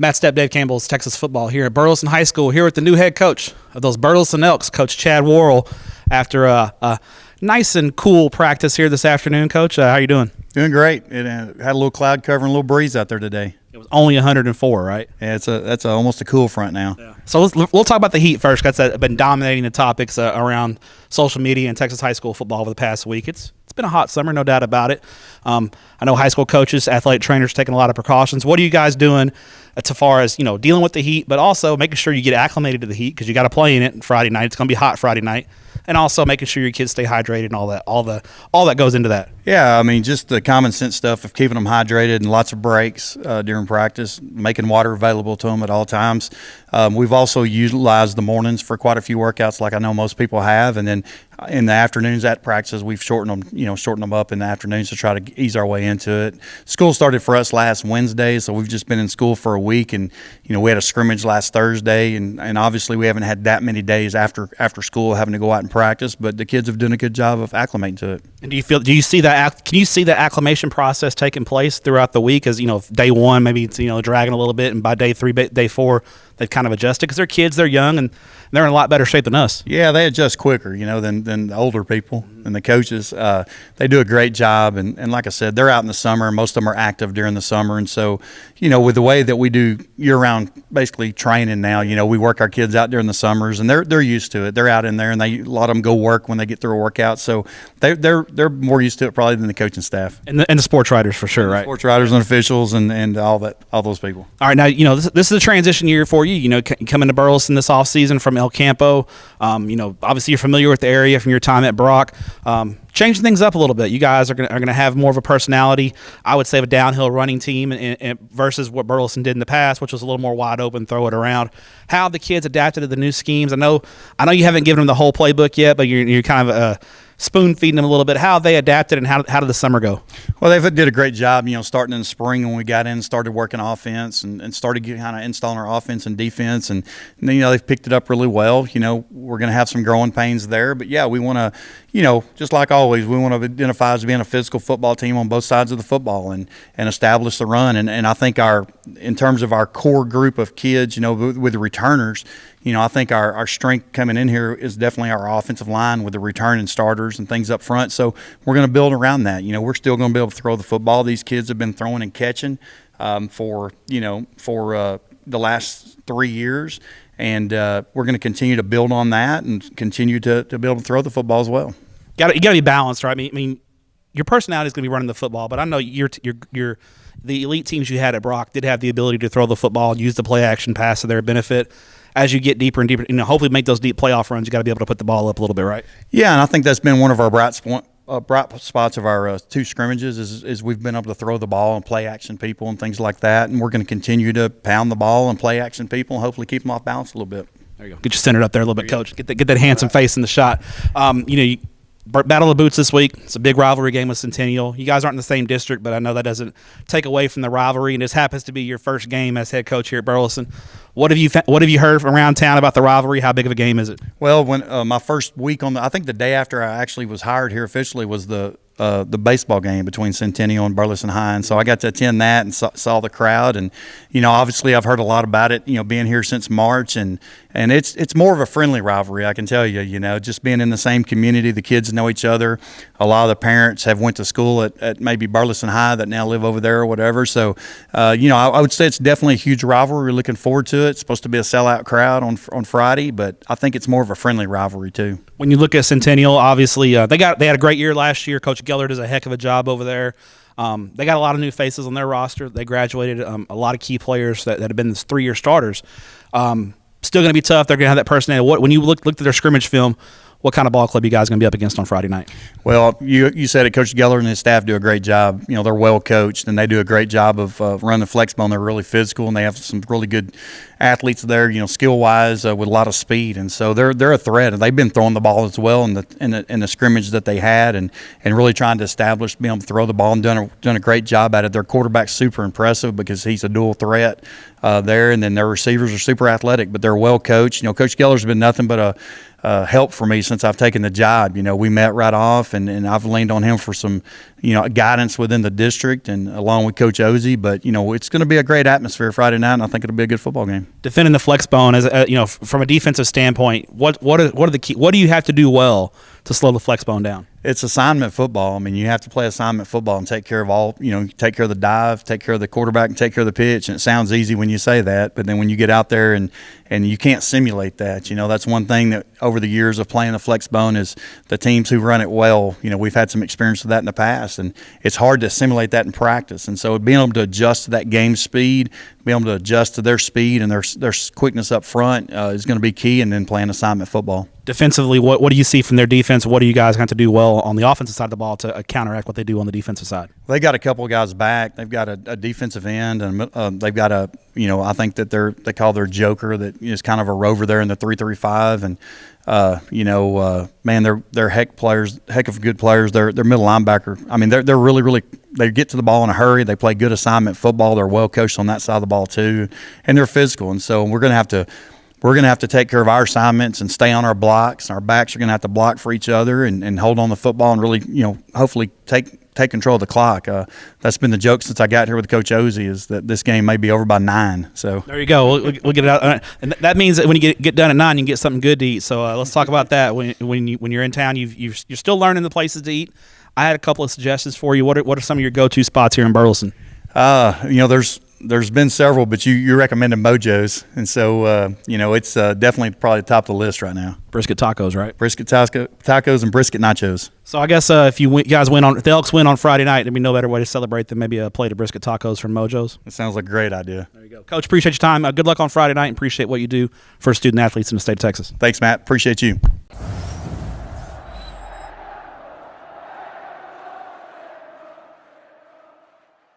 Matt Stepp, Dave Campbell's Texas football here at Burleson High School, here with the new head coach of those Burleson Elks, Coach Chad Worrell, after a nice and cool practice here this afternoon. Coach, how you doing? Doing great. It had a little cloud cover and a little breeze out there today. It was only 104, right? Yeah, that's almost a cool front now. Yeah. So we'll talk about the heat first. That's been dominating the topics around social media and Texas high school football over the past week. It's been a hot summer, no doubt about it. I know high school coaches, athletic trainers taking a lot of precautions. What are you guys doing as far as dealing with the heat, but also making sure you get acclimated to the heat because you got to play in it Friday night. It's going to be hot Friday night, and also making sure your kids stay hydrated and all that goes into that. Yeah, I mean, just the common sense stuff of keeping them hydrated and lots of breaks during practice, making water available to them at all times. We've also utilized the mornings for quite a few workouts, like I know most people have, and then in the afternoons at practices, we've shortened them up in the afternoons to try to ease our way into it. School started for us last Wednesday, so we've just been in school for a week, and we had a scrimmage last Thursday, and obviously we haven't had that many days after school having to go out and practice, but the kids have done a good job of acclimating to it. And can you see that acclimation process taking place throughout the week? As day one, maybe it's dragging a little bit, and by day three, day four, they've kind of adjusted because they're kids, they're young, and they're in a lot better shape than us. Yeah, they adjust quicker, than the older people and the coaches. They do a great job, and like I said, they're out in the summer, and most of them are active during the summer, and so with the way that we do year-round basically training now, we work our kids out during the summers, and they're used to it. They're out in there, and a lot of them go work when they get through a workout, so they're more used to it probably than the coaching staff and the sports writers for sure, right? Sports writers and officials and all those people. All right, now this is a transition year for you. Coming to Burleson this offseason from El Campo. Obviously you're familiar with the area from your time at Brock. Changing things up a little bit. You guys are going to have more of a personality, I would say, of a downhill running team and versus what Burleson did in the past, which was a little more wide open, throw it around. How have the kids adapted to the new schemes? I know you haven't given them the whole playbook yet, but you're kind of spoon feeding them a little bit. How have they adapted, and how did the summer go? Well, they did a great job, starting in the spring when we got in, started working offense and started kind of installing our offense and defense. And they've picked it up really well. We're going to have some growing pains there. But, yeah, we want to, just like always, we want to identify as being a physical football team on both sides of the football and establish the run. And I think in terms of our core group of kids, with the returners, I think our strength coming in here is definitely our offensive line with the returning starters and things up front. So we're going to build around that. We're still going to be able to throw the football. These kids have been throwing and catching for the last 3 years, and we're going to continue to build on that and continue to be able to throw the football as well. You got to be balanced, right? I mean, your personality is going to be running the football, but I know the elite teams you had at Brock did have the ability to throw the football and use the play action pass to their benefit. As you get deeper and deeper, hopefully make those deep playoff runs, you got to be able to put the ball up a little bit, right? Yeah, and I think that's been one of our bright spots of our two scrimmages is we've been able to throw the ball and play action people and things like that, and we're going to continue to pound the ball and play action people and hopefully keep them off balance a little bit. There you go. Get you centered up there a little bit, Coach. Get that handsome face in the shot. Battle of the Boots this week. It's a big rivalry game with Centennial. You guys aren't in the same district, but I know that doesn't take away from the rivalry, and this happens to be your first game as head coach here at Burleson. What have you heard from around town about the rivalry? How big of a game is it? Well, when my first week I think the day after I actually was hired here officially was the baseball game between Centennial and Burleson High, and so I got to attend that and saw the crowd, and obviously I've heard a lot about it, being here since March, and it's more of a friendly rivalry, I can tell you. Just being in the same community, the kids know each other. A lot of the parents have went to school at maybe Burleson High that now live over there or whatever. So I would say it's definitely a huge rivalry. We're looking forward to it. It's supposed to be a sellout crowd on Friday, but I think it's more of a friendly rivalry too. When you look at Centennial, obviously they had a great year last year. Coach Geller does a heck of a job over there. They got a lot of new faces on their roster. They graduated a lot of key players that have been 3-year starters. Still going to be tough. They're going to have that personality. When you looked at their scrimmage film, what kind of ball club you guys going to be up against on Friday night? Well, you said it. Coach Geller and his staff do a great job. They're well coached, and they do a great job of running the flex ball. And they're really physical, and they have some really good athletes there, skill-wise, with a lot of speed. And so they're a threat, and they've been throwing the ball as well in the scrimmage that they had, and really trying to establish being able to throw the ball, and done a great job at it. Their quarterback's super impressive because he's a dual threat there, and then their receivers are super athletic, but they're well coached. Coach Geller's been nothing but a help for me since I've taken the job. We met right off, and I've leaned on him for some guidance within the district and along with Coach Ozzie. But it's going to be a great atmosphere Friday night, and I think it'll be a good football game. Defending the flex bone, as from a defensive standpoint, what are the key? What do you have to do well to slow the flex bone down? It's assignment football. I mean, you have to play assignment football and take care of all, take care of the dive, take care of the quarterback, and take care of the pitch. And it sounds easy when you say that, but then when you get out there and you can't simulate that, that's one thing that over the years of playing the flex bone is the teams who run it well, we've had some experience with that in the past, and it's hard to simulate that in practice. And so being able to adjust to that game speed, being able to adjust to their speed and their quickness up front is going to be key, and then playing assignment football. Defensively, what do you see from their defense? What do you guys have to do well on the offensive side of the ball to counteract what they do on the defensive side? They got a couple of guys back. They've got a defensive end, and they've got I think that they call their joker that is kind of a rover there in the 3-3-5, and man, they're heck of good players. They're middle linebacker. I mean, they're really they get to the ball in a hurry. They play good assignment football. They're well coached on that side of the ball too, and they're physical. And so we're going to have to take care of our assignments and stay on our blocks. Our backs are going to have to block for each other and hold on the football and really, hopefully take control of the clock. That's been the joke since I got here with Coach Ozzie, is that this game may be over by 9. So there you go. We'll get it out, and that means that when you get done at 9, you can get something good to eat. So let's talk about that. When you're in town, you're still learning the places to eat. I had a couple of suggestions for you. What are some of your go-to spots here in Burleson? There's been several, but you recommended Mojo's, and so it's definitely probably the top of the list right now. Brisket tacos, right? Brisket tacos and brisket nachos. So I guess if you guys if the Elks win on Friday night, there'd be no better way to celebrate than maybe a plate of brisket tacos from Mojo's. That sounds like a great idea. There you go, Coach. Appreciate your time. Good luck on Friday night, and appreciate what you do for student athletes in the state of Texas. Thanks, Matt. Appreciate you.